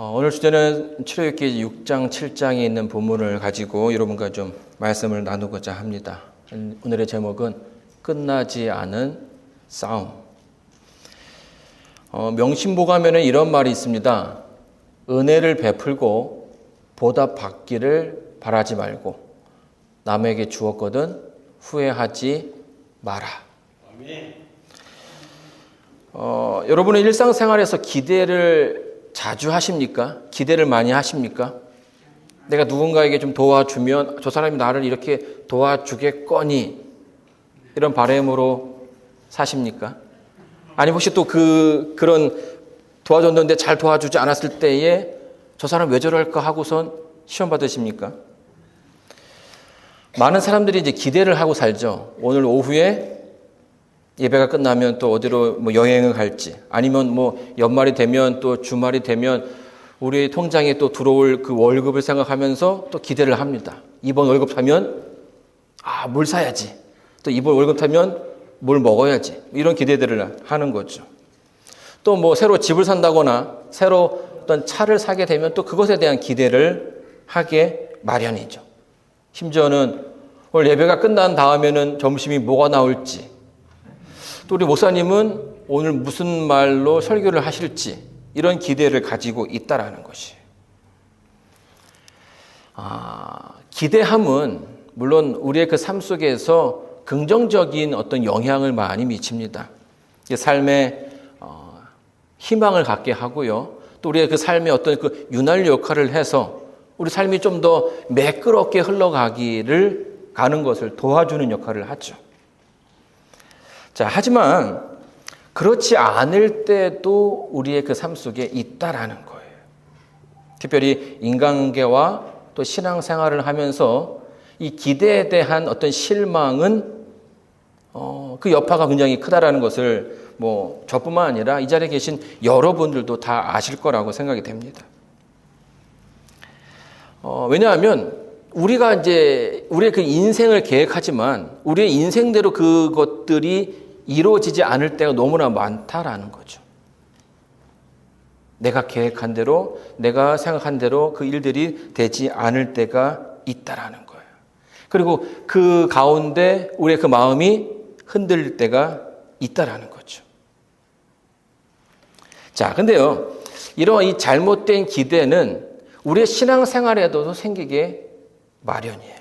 오늘 주제는 출애굽기 6장, 7장에 있는 본문을 가지고 여러분과 좀 말씀을 나누고자 합니다. 오늘의 제목은 끝나지 않은 싸움. 명심보감에는 이런 말이 있습니다. 은혜를 베풀고 보답받기를 바라지 말고 남에게 주었거든 후회하지 마라. 여러분은 일상생활에서 기대를 자주 하십니까? 기대를 많이 하십니까? 내가 누군가에게 좀 도와주면 저 사람이 나를 이렇게 도와주겠거니 이런 바람으로 사십니까? 아니 혹시 또 그런 도와줬는데 잘 도와주지 않았을 때에 저 사람 왜 저럴까 하고선 시험 받으십니까? 많은 사람들이 이제 기대를 하고 살죠. 오늘 오후에 예배가 끝나면 또 어디로 여행을 갈지, 아니면 연말이 되면 또 주말이 되면 우리 통장에 또 들어올 그 월급을 생각하면서 또 기대를 합니다. 이번 월급 타면 뭘 사야지. 또 이번 월급 타면 뭘 먹어야지. 이런 기대들을 하는 거죠. 또 새로 집을 산다거나 새로 어떤 차를 사게 되면 또 그것에 대한 기대를 하게 마련이죠. 심지어는 오늘 예배가 끝난 다음에는 점심이 뭐가 나올지, 또 우리 목사님은 오늘 무슨 말로 설교를 하실지 이런 기대를 가지고 있다라는 것이. 기대함은 물론 우리의 그 삶 속에서 긍정적인 어떤 영향을 많이 미칩니다. 삶에 희망을 갖게 하고요. 또 우리의 그 삶에 어떤 그 윤활유 역할을 해서 우리 삶이 좀 더 매끄럽게 가는 것을 도와주는 역할을 하죠. 하지만 그렇지 않을 때도 우리의 그 삶 속에 있다라는 거예요. 특별히 인간관계와 또 신앙생활을 하면서 이 기대에 대한 어떤 실망은 그 여파가 굉장히 크다라는 것을 저뿐만 아니라 이 자리에 계신 여러분들도 다 아실 거라고 생각이 됩니다. 왜냐하면 우리가 이제 우리의 그 인생을 계획하지만 우리의 인생대로 그것들이 이루어지지 않을 때가 너무나 많다라는 거죠. 내가 계획한 대로, 내가 생각한 대로 그 일들이 되지 않을 때가 있다라는 거예요. 그리고 그 가운데 우리의 그 마음이 흔들릴 때가 있다라는 거죠. 근데요, 이런 이 잘못된 기대는 우리의 신앙생활에도 생기게 마련이에요.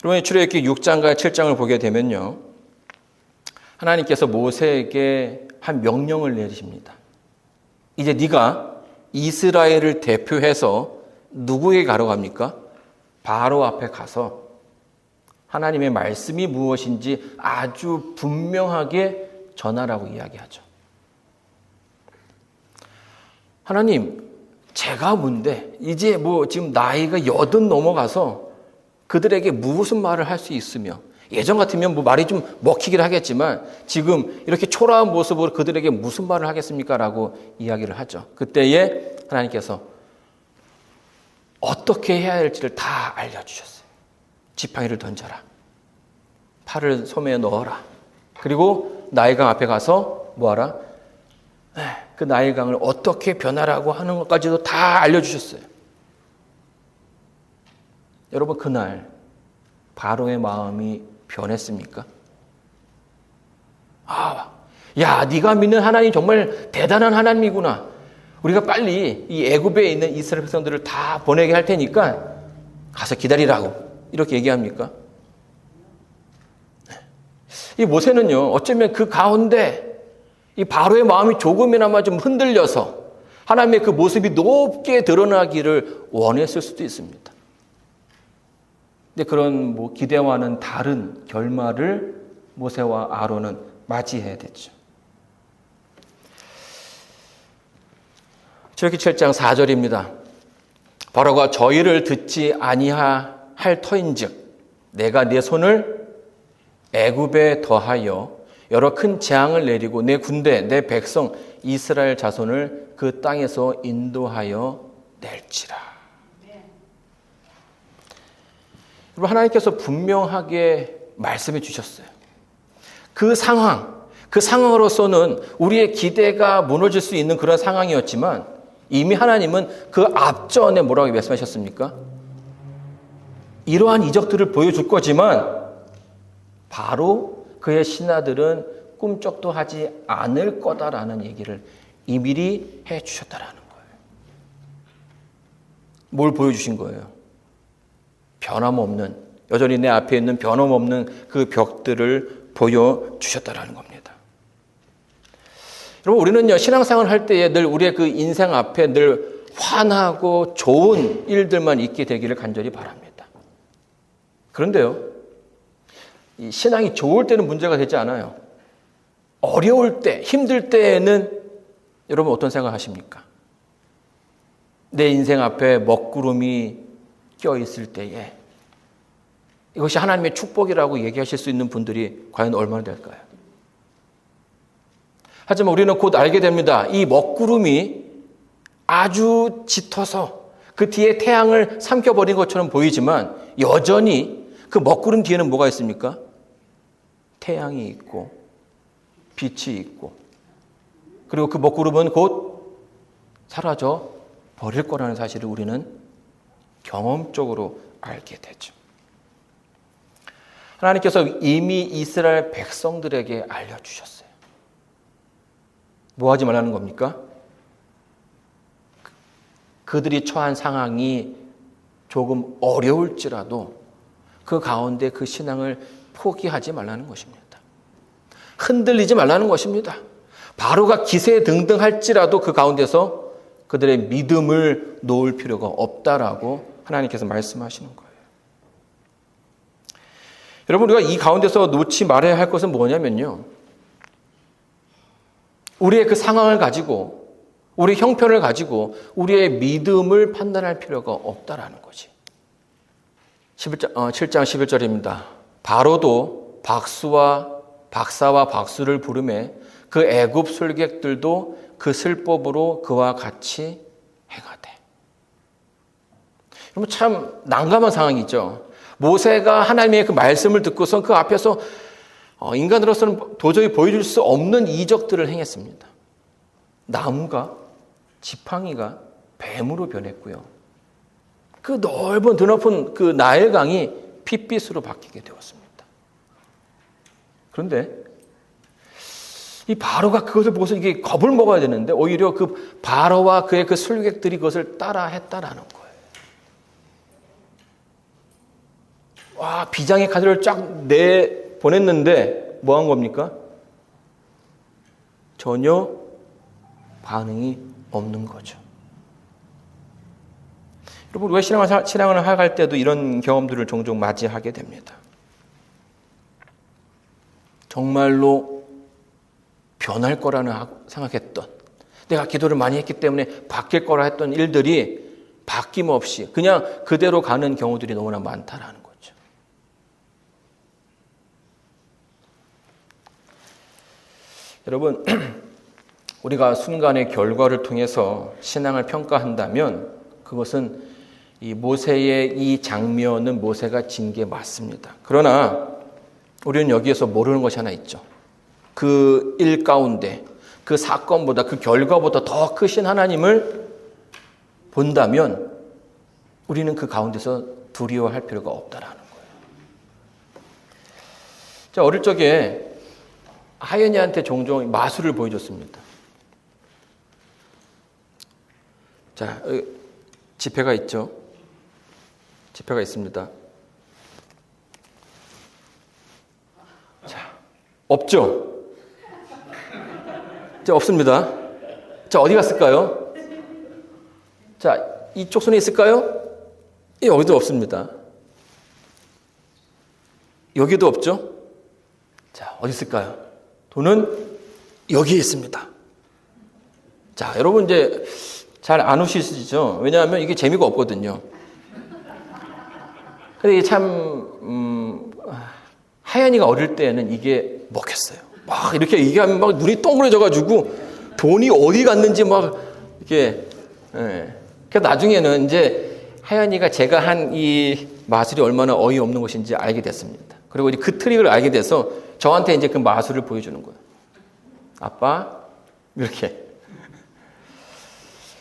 여러분, 출애굽기 6장과 7장을 보게 되면요, 하나님께서 모세에게 한 명령을 내리십니다. 이제 네가 이스라엘을 대표해서 누구에게 가러 갑니까? 바로 앞에 가서 하나님의 말씀이 무엇인지 아주 분명하게 전하라고 이야기하죠. 하나님, 제가 뭔데 이제 지금 나이가 80 넘어가서 그들에게 무슨 말을 할 수 있으며, 예전 같으면 말이 좀 먹히긴 하겠지만 지금 이렇게 초라한 모습으로 그들에게 무슨 말을 하겠습니까? 라고 이야기를 하죠. 그때에 하나님께서 어떻게 해야 할지를 다 알려주셨어요. 지팡이를 던져라. 팔을 소매에 넣어라. 그리고 나일강 앞에 가서 뭐하라? 그 나일강을 어떻게 변하라고 하는 것까지도 다 알려주셨어요. 여러분, 그날 바로의 마음이 변했습니까? 야, 네가 믿는 하나님 정말 대단한 하나님이구나. 우리가 빨리 이 애굽에 있는 이스라엘 백성들을 다 보내게 할 테니까 가서 기다리라고 이렇게 얘기합니까? 이 모세는요, 어쩌면 그 가운데 이 바로의 마음이 조금이나마 좀 흔들려서 하나님의 그 모습이 높게 드러나기를 원했을 수도 있습니다. 근데 그런 기대와는 다른 결말을 모세와 아론은 맞이해야 됐죠. 출애굽기 7장 4절입니다. 바로가 저희를 듣지 아니할 터인즉 내가 내 손을 애굽에 더하여 여러 큰 재앙을 내리고 내 군대, 내 백성 이스라엘 자손을 그 땅에서 인도하여 낼지라. 여러분, 하나님께서 분명하게 말씀해 주셨어요. 그 상황으로서는 우리의 기대가 무너질 수 있는 그런 상황이었지만 이미 하나님은 그 앞전에 뭐라고 말씀하셨습니까? 이러한 이적들을 보여줄 거지만 바로 그의 신하들은 꿈쩍도 하지 않을 거다라는 얘기를 이미리 해 주셨다라는 거예요. 뭘 보여주신 거예요? 변함없는, 여전히 내 앞에 있는 변함없는 그 벽들을 보여주셨다라는 겁니다. 여러분, 우리는요, 신앙생활을 할 때에 늘 우리의 그 인생 앞에 늘 환하고 좋은 일들만 있게 되기를 간절히 바랍니다. 그런데요, 이 신앙이 좋을 때는 문제가 되지 않아요. 어려울 때, 힘들 때에는 여러분 어떤 생각 하십니까? 내 인생 앞에 먹구름이 껴있을 때에 이것이 하나님의 축복이라고 얘기하실 수 있는 분들이 과연 얼마나 될까요? 하지만 우리는 곧 알게 됩니다. 이 먹구름이 아주 짙어서 그 뒤에 태양을 삼켜버린 것처럼 보이지만 여전히 그 먹구름 뒤에는 뭐가 있습니까? 태양이 있고 빛이 있고, 그리고 그 먹구름은 곧 사라져 버릴 거라는 사실을 우리는 경험적으로 알게 되죠. 하나님께서 이미 이스라엘 백성들에게 알려주셨어요. 뭐 하지 말라는 겁니까? 그들이 처한 상황이 조금 어려울지라도 그 가운데 그 신앙을 포기하지 말라는 것입니다. 흔들리지 말라는 것입니다. 바로가 기세등등할지라도 그 가운데서 그들의 믿음을 놓을 필요가 없다라고 하나님께서 말씀하시는 거예요. 여러분, 우리가 이 가운데서 놓지 말아야 할 것은 뭐냐면요, 우리의 그 상황을 가지고, 우리의 형편을 가지고 우리의 믿음을 판단할 필요가 없다라는 거지. 7장 11절입니다. 바로도 박사와 박수를 부르매 그 애굽 술객들도 그 슬법으로 그와 같이 행하되. 여러분, 참 난감한 상황이죠. 모세가 하나님의 그 말씀을 듣고선 그 앞에서 인간으로서는 도저히 보여줄 수 없는 이적들을 행했습니다. 나무가, 지팡이가 뱀으로 변했고요. 그 넓은 드높은 그 나일강이 핏빛으로 바뀌게 되었습니다. 그런데 이 바로가 그것을 보고서 이게 겁을 먹어야 되는데 오히려 그 바로와 그의 그 술객들이 그것을 따라 했다라는 거예요. 와, 비장의 카드를 쫙 보냈는데 뭐 한 겁니까? 전혀 반응이 없는 거죠. 여러분, 우리가 신앙을 할 때도 이런 경험들을 종종 맞이하게 됩니다. 정말로 변할 거라는 생각했던, 내가 기도를 많이 했기 때문에 바뀔 거라 했던 일들이 바뀜없이 그냥 그대로 가는 경우들이 너무나 많다라는 거죠. 여러분, 우리가 순간의 결과를 통해서 신앙을 평가한다면 그것은 이 모세의 이 장면은 모세가 진 게 맞습니다. 그러나 우리는 여기에서 모르는 것이 하나 있죠. 그 일 가운데, 그 사건보다, 그 결과보다 더 크신 하나님을 본다면 우리는 그 가운데서 두려워할 필요가 없다라는 거예요. 자, 어릴 적에 하연이한테 종종 마술을 보여줬습니다. 자, 지폐가 있죠. 지폐가 있습니다. 자, 없죠. 자, 없습니다. 자, 어디 갔을까요? 자, 이쪽 손에 있을까요? 여기도 없습니다. 여기도 없죠. 자, 어디 있을까요? 돈은 여기에 있습니다. 자, 여러분 이제 잘 안 오시죠? 왜냐하면 이게 재미가 없거든요. 근데 이게 참, 하연이가 어릴 때는 이게 먹혔어요. 막 이렇게 얘기하면 막 눈이 동그래져가지고 돈이 어디 갔는지 막 이렇게, 예. 그 나중에는 이제 하연이가 제가 한 이 마술이 얼마나 어이없는 것인지 알게 됐습니다. 그리고 이제 그 트릭을 알게 돼서 저한테 이제 그 마술을 보여주는 거예요. 아빠, 이렇게.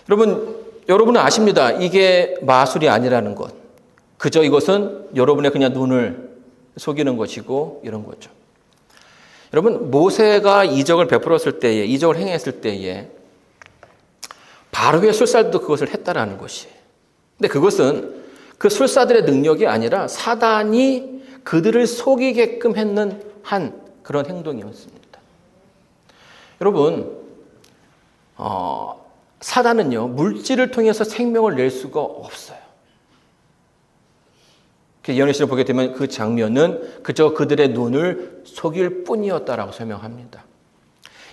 여러분은 아십니다. 이게 마술이 아니라는 것. 그저 이것은 여러분의 그냥 눈을 속이는 것이고 이런 거죠. 여러분, 모세가 이적을 베풀었을 때에, 이적을 행했을 때에 바로의 술사들도 그것을 했다라는 것이. 근데 그것은 그 술사들의 능력이 아니라 사단이 그들을 속이게끔 했는 한 그런 행동이었습니다. 여러분, 사단은요, 물질을 통해서 생명을 낼 수가 없어요. 예언의 보게 되면 그 장면은 그저 그들의 눈을 속일 뿐이었다라고 설명합니다.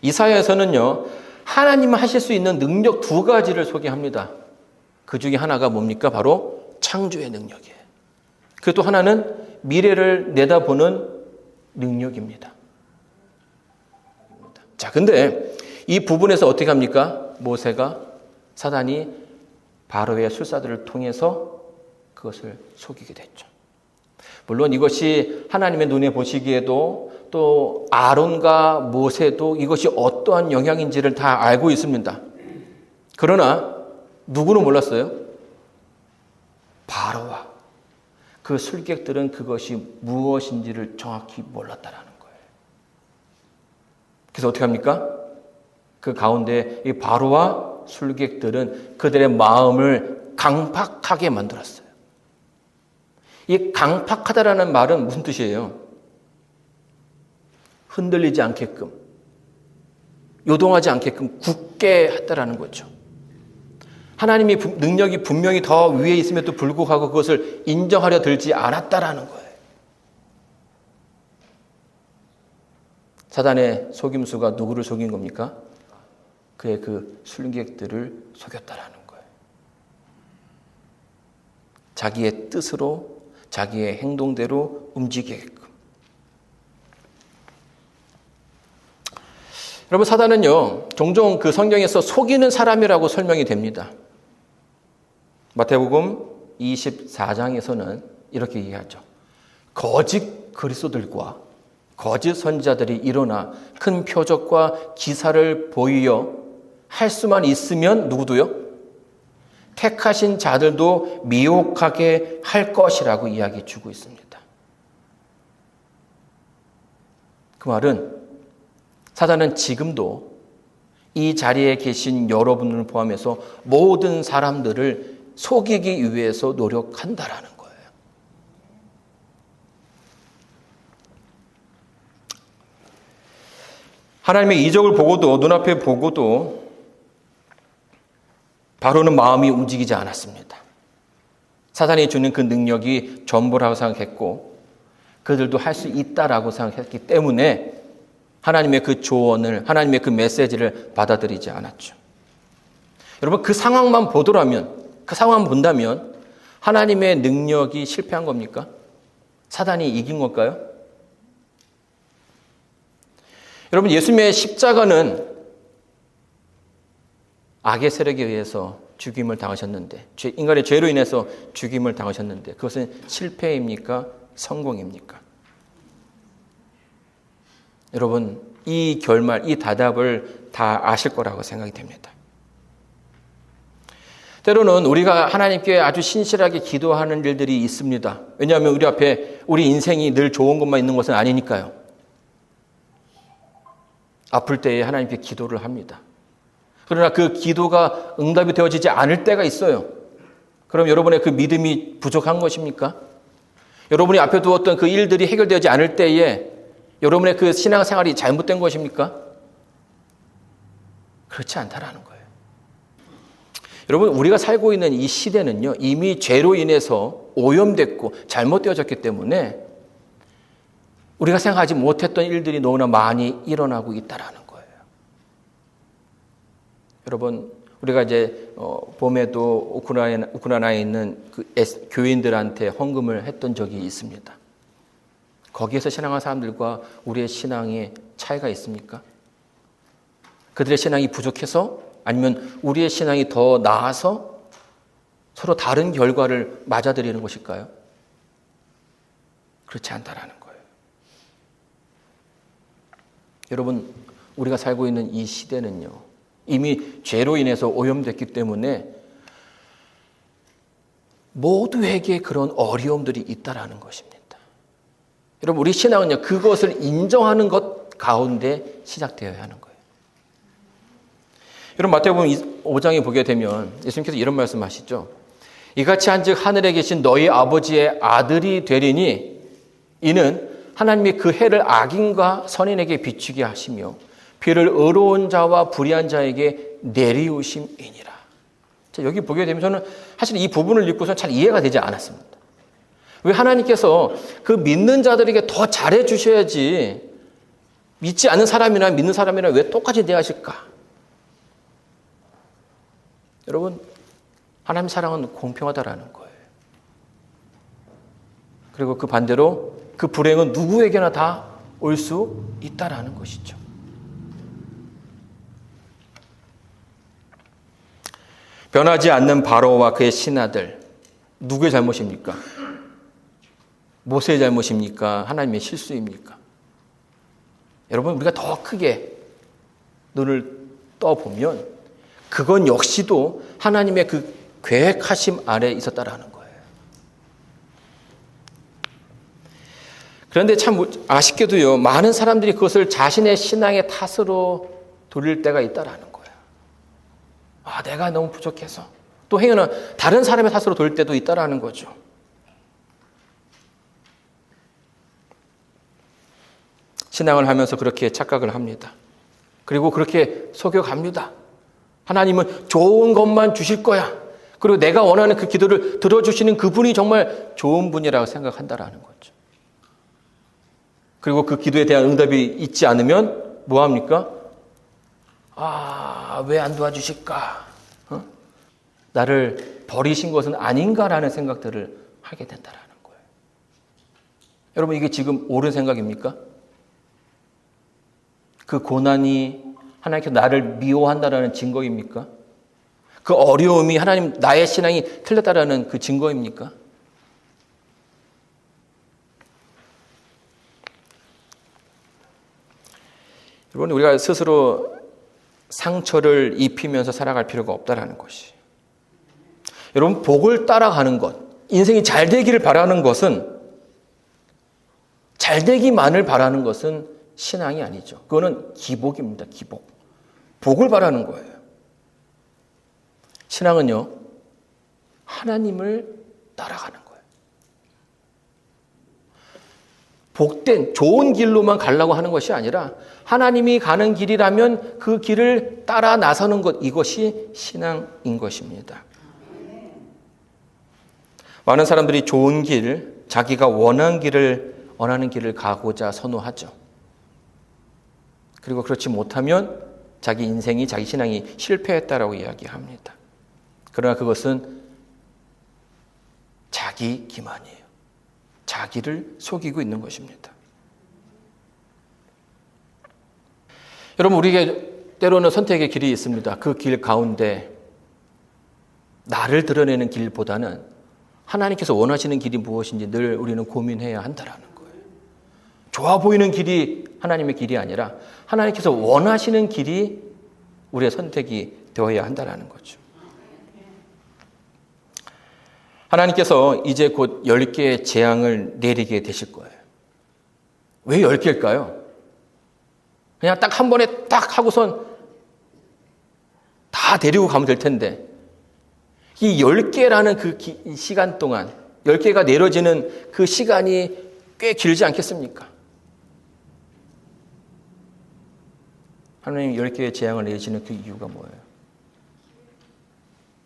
이사야에서는요, 하나님은 하실 수 있는 능력 두 가지를 소개합니다. 그 중에 하나가 뭡니까? 바로 창조의 능력이에요. 그리고 또 하나는 미래를 내다보는 능력입니다. 자, 근데 이 부분에서 어떻게 합니까? 모세가 사단이 바로의 술사들을 통해서 그것을 속이게 됐죠. 물론 이것이 하나님의 눈에 보시기에도 또 아론과 모세도 이것이 어떠한 영향인지를 다 알고 있습니다. 그러나 누구는 몰랐어요? 바로와 그 술객들은 그것이 무엇인지를 정확히 몰랐다라는 거예요. 그래서 어떻게 합니까? 그 가운데 이 바로와 술객들은 그들의 마음을 강팍하게 만들었어요. 이 강팍하다라는 말은 무슨 뜻이에요? 흔들리지 않게끔, 요동하지 않게끔 굳게 했다라는 거죠. 하나님이 능력이 분명히 더 위에 있음에도 불구하고 그것을 인정하려 들지 않았다라는 거예요. 사단의 속임수가 누구를 속인 겁니까? 그의 그 술객들을 속였다라는 거예요. 자기의 뜻으로, 자기의 행동대로 움직이게끔. 여러분, 사단은요, 종종 그 성경에서 속이는 사람이라고 설명이 됩니다. 마태복음 24장에서는 이렇게 얘기하죠. 거짓 그리스도들과 거짓 선지자들이 일어나 큰 표적과 기사를 보이어 할 수만 있으면 누구도요? 택하신 자들도 미혹하게 할 것이라고 이야기해 주고 있습니다. 그 말은 사단은 지금도 이 자리에 계신 여러분을 포함해서 모든 사람들을 속이기 위해서 노력한다라는 거예요. 하나님의 이적을 보고도, 눈앞에 보고도 바로는 마음이 움직이지 않았습니다. 사단이 주는 그 능력이 전부라고 생각했고 그들도 할 수 있다라고 생각했기 때문에 하나님의 그 조언을, 하나님의 그 메시지를 받아들이지 않았죠. 여러분, 그 상황만 보더라면, 그 상황만 본다면 하나님의 능력이 실패한 겁니까? 사단이 이긴 걸까요? 여러분, 예수님의 십자가는 악의 세력에 의해서 죽임을 당하셨는데, 인간의 죄로 인해서 죽임을 당하셨는데 그것은 실패입니까? 성공입니까? 여러분, 이 결말, 이 답을 다 아실 거라고 생각이 됩니다. 때로는 우리가 하나님께 아주 신실하게 기도하는 일들이 있습니다. 왜냐하면 우리 앞에 우리 인생이 늘 좋은 것만 있는 것은 아니니까요. 아플 때에 하나님께 기도를 합니다. 그러나 그 기도가 응답이 되어지지 않을 때가 있어요. 그럼 여러분의 그 믿음이 부족한 것입니까? 여러분이 앞에 두었던 그 일들이 해결되지 않을 때에 여러분의 그 신앙생활이 잘못된 것입니까? 그렇지 않다라는 거예요. 여러분, 우리가 살고 있는 이 시대는요, 이미 죄로 인해서 오염됐고 잘못되어졌기 때문에 우리가 생각하지 못했던 일들이 너무나 많이 일어나고 있다라는 거예요. 여러분, 우리가 이제 봄에도 우크라이나에 있는 그 교인들한테 헌금을 했던 적이 있습니다. 거기에서 신앙한 사람들과 우리의 신앙의 차이가 있습니까? 그들의 신앙이 부족해서 아니면 우리의 신앙이 더 나아서 서로 다른 결과를 맞아들이는 것일까요? 그렇지 않다라는 거예요. 여러분, 우리가 살고 있는 이 시대는요, 이미 죄로 인해서 오염됐기 때문에 모두에게 그런 어려움들이 있다라는 것입니다. 여러분, 우리 신앙은요, 그것을 인정하는 것 가운데 시작되어야 하는 거예요. 여러분, 마태복음 5장에 보게 되면 예수님께서 이런 말씀하시죠. 이같이 한즉 하늘에 계신 너희 아버지의 아들이 되리니 이는 하나님이 그 해를 악인과 선인에게 비추게 하시며 비를 의로운 자와 불의한 자에게 내리우심이니라. 자, 여기 보게 되면 저는 사실 이 부분을 읽고서 잘 이해가 되지 않았습니다. 왜 하나님께서 그 믿는 자들에게 더 잘해 주셔야지 믿지 않는 사람이나 믿는 사람이나 왜 똑같이 대하실까? 여러분, 하나님 사랑은 공평하다라는 거예요. 그리고 그 반대로 그 불행은 누구에게나 다 올 수 있다라는 것이죠. 변하지 않는 바로와 그의 신하들, 누구의 잘못입니까? 모세의 잘못입니까? 하나님의 실수입니까? 여러분, 우리가 더 크게 눈을 떠보면 그건 역시도 하나님의 그 계획하심 아래에 있었다라는 거예요. 그런데 참 아쉽게도요, 많은 사람들이 그것을 자신의 신앙의 탓으로 돌릴 때가 있다라는 거예요. 아, 내가 너무 부족해서. 또 행여는 다른 사람의 탓으로 돌릴 때도 있다라는 거죠. 신앙을 하면서 그렇게 착각을 합니다. 그리고 그렇게 속여갑니다. 하나님은 좋은 것만 주실 거야. 그리고 내가 원하는 그 기도를 들어주시는 그분이 정말 좋은 분이라고 생각한다라는 거죠. 그리고 그 기도에 대한 응답이 있지 않으면 뭐합니까? 아, 왜 안 도와주실까? 나를 버리신 것은 아닌가라는 생각들을 하게 된다라는 거예요. 여러분, 이게 지금 옳은 생각입니까? 그 고난이 하나님께서 나를 미워한다라는 증거입니까? 그 어려움이 하나님 나의 신앙이 틀렸다라는 그 증거입니까? 여러분, 우리가 스스로 상처를 입히면서 살아갈 필요가 없다라는 것이. 여러분, 복을 따라가는 것, 인생이 잘 되기를 바라는 것은, 잘 되기만을 바라는 것은 신앙이 아니죠. 그거는 기복입니다. 기복. 복을 바라는 거예요. 신앙은요, 하나님을 따라가는 거예요. 복된 좋은 길로만 가려고 하는 것이 아니라 하나님이 가는 길이라면 그 길을 따라 나서는 것, 이것이 신앙인 것입니다. 많은 사람들이 좋은 길, 자기가 원하는 길을 가고자 선호하죠. 그리고 그렇지 못하면 자기 인생이, 자기 신앙이 실패했다라고 이야기합니다. 그러나 그것은 자기 기만이에요. 자기를 속이고 있는 것입니다. 여러분, 우리에게 때로는 선택의 길이 있습니다. 그 길 가운데 나를 드러내는 길보다는 하나님께서 원하시는 길이 무엇인지 늘 우리는 고민해야 한다라는 거예요. 좋아 보이는 길이 하나님의 길이 아니라 하나님께서 원하시는 길이 우리의 선택이 되어야 한다라는 거죠. 하나님께서 이제 곧 10개의 재앙을 내리게 되실 거예요. 왜 10개일까요? 그냥 딱 한 번에 딱 하고선 다 데리고 가면 될 텐데, 이 10개라는 그 시간 동안, 10개가 내려지는 그 시간이 꽤 길지 않겠습니까? 하나님이 10개의 재앙을 내리시는 그 이유가 뭐예요?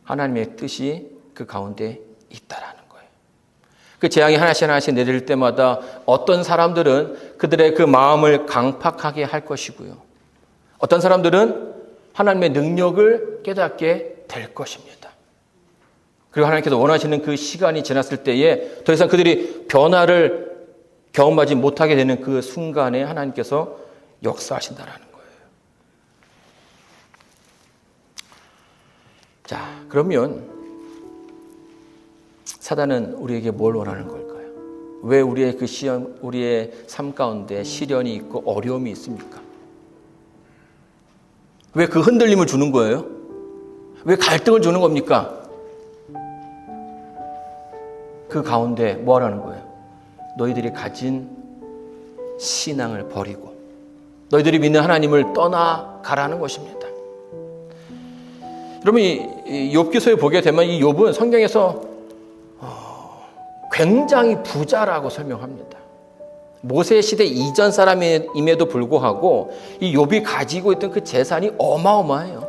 하나님의 뜻이 그 가운데 있다라는 거예요. 그 재앙이 하나씩 하나씩 내릴 때마다 어떤 사람들은 그들의 그 마음을 강팍하게 할 것이고요. 어떤 사람들은 하나님의 능력을 깨닫게 될 것입니다. 그리고 하나님께서 원하시는 그 시간이 지났을 때에 더 이상 그들이 변화를 경험하지 못하게 되는 그 순간에 하나님께서 역사하신다라는 거예요. 자, 그러면 사단은 우리에게 뭘 원하는 걸까요? 왜 우리의 그 시험, 우리의 삶 가운데 시련이 있고 어려움이 있습니까? 왜 그 흔들림을 주는 거예요? 왜 갈등을 주는 겁니까? 그 가운데 뭐 하라는 거예요? 너희들이 가진 신앙을 버리고 너희들이 믿는 하나님을 떠나가라는 것입니다. 여러분, 이 욥기서에 보게 되면 이 욥은 성경에서 굉장히 부자라고 설명합니다. 모세 시대 이전 사람임에도 불구하고 이 욥이 가지고 있던 그 재산이 어마어마해요.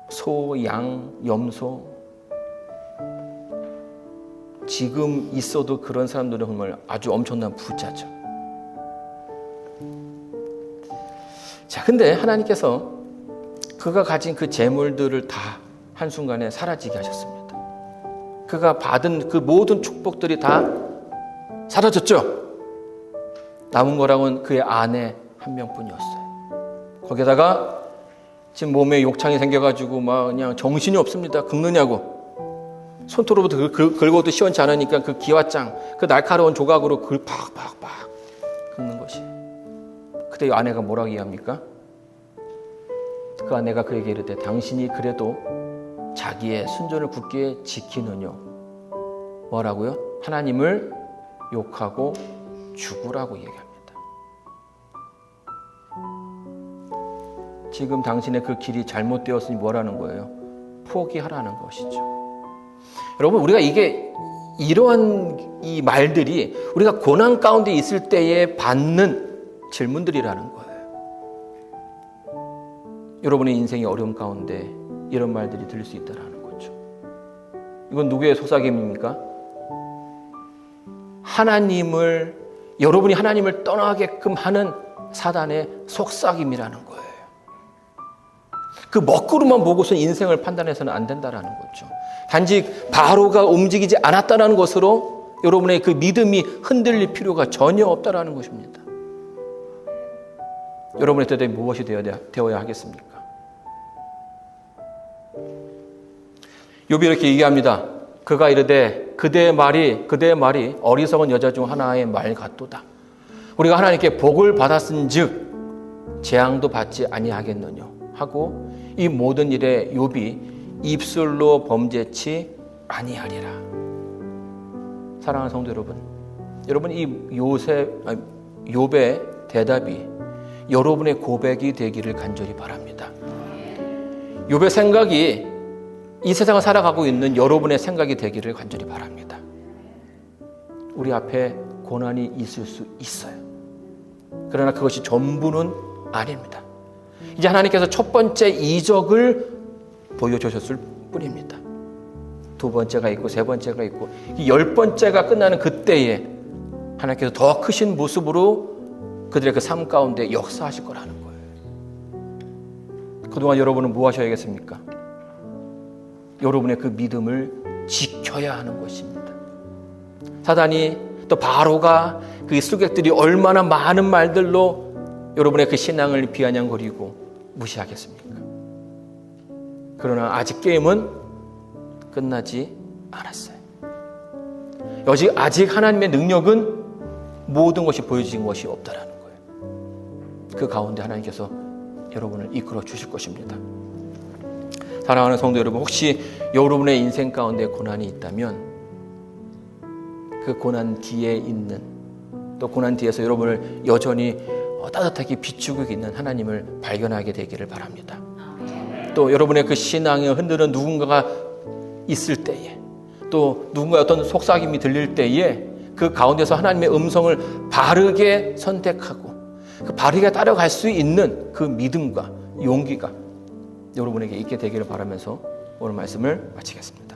소, 양, 염소. 지금 있어도 그런 사람들은 정말 아주 엄청난 부자죠. 자, 근데 하나님께서 그가 가진 그 재물들을 다 한순간에 사라지게 하셨습니다. 그가 받은 그 모든 축복들이 다 사라졌죠. 남은 거랑은 그의 아내 한 명뿐이었어요. 거기다가 지금 몸에 욕창이 생겨가지고 막 그냥 정신이 없습니다. 긁느냐고. 손톱으로부터 긁어도 시원치 않으니까 그 기와장, 그 날카로운 조각으로 팍팍팍 긁는 것이. 그때 이 아내가 뭐라고 이해합니까? 그 아내가 그에게 이르되 당신이 그래도 자기의 순전을 굳게 지키느뇨. 뭐라고요? 하나님을 욕하고 죽으라고 얘기합니다. 지금 당신의 그 길이 잘못되었으니 뭐라는 거예요? 포기하라는 것이죠. 여러분, 우리가 이러한 이 말들이 우리가 고난 가운데 있을 때에 받는 질문들이라는 거예요. 여러분의 인생의 어려움 가운데 이런 말들이 들릴 수 있다는 거죠. 이건 누구의 속삭임입니까? 여러분이 하나님을 떠나게끔 하는 사단의 속삭임이라는 거예요. 그 먹구름만 보고서 인생을 판단해서는 안 된다는 거죠. 단지 바로가 움직이지 않았다는 것으로 여러분의 그 믿음이 흔들릴 필요가 전혀 없다는 것입니다. 여러분의 때에 무엇이 되어야 하겠습니까? 욥이 이렇게 얘기합니다. 그가 이르되 그대의 말이 어리석은 여자 중 하나의 말 같도다. 우리가 하나님께 복을 받았은즉 재앙도 받지 아니하겠느냐 하고 이 모든 일에 욥이 입술로 범죄치 아니하리라. 사랑하는 성도 여러분, 이 욥의 대답이 여러분의 고백이 되기를 간절히 바랍니다. 욥의 생각이 이 세상을 살아가고 있는 여러분의 생각이 되기를 간절히 바랍니다. 우리 앞에 고난이 있을 수 있어요. 그러나 그것이 전부는 아닙니다. 이제 하나님께서 첫 번째 이적을 보여주셨을 뿐입니다. 두 번째가 있고 세 번째가 있고 이 10번째가 끝나는 그때에 하나님께서 더 크신 모습으로 그들의 그 삶 가운데 역사하실 거라는 거예요. 그동안 여러분은 뭐 하셔야겠습니까? 여러분의 그 믿음을 지켜야 하는 것입니다. 사단이 또 바로가 그 수객들이 얼마나 많은 말들로 여러분의 그 신앙을 비아냥거리고 무시하겠습니까? 그러나 아직 게임은 끝나지 않았어요. 아직 하나님의 능력은 모든 것이 보여진 것이 없다라는 거예요. 그 가운데 하나님께서 여러분을 이끌어 주실 것입니다. 사랑하는 성도 여러분, 혹시 여러분의 인생 가운데 고난이 있다면 그 고난 뒤에 있는, 또 고난 뒤에서 여러분을 여전히 따뜻하게 비추고 있는 하나님을 발견하게 되기를 바랍니다. 또 여러분의 그 신앙을 흔드는 누군가가 있을 때에, 또 누군가의 어떤 속삭임이 들릴 때에 그 가운데서 하나님의 음성을 바르게 선택하고 그 바르게 따라갈 수 있는 그 믿음과 용기가 여러분에게 있게 되기를 바라면서 오늘 말씀을 마치겠습니다.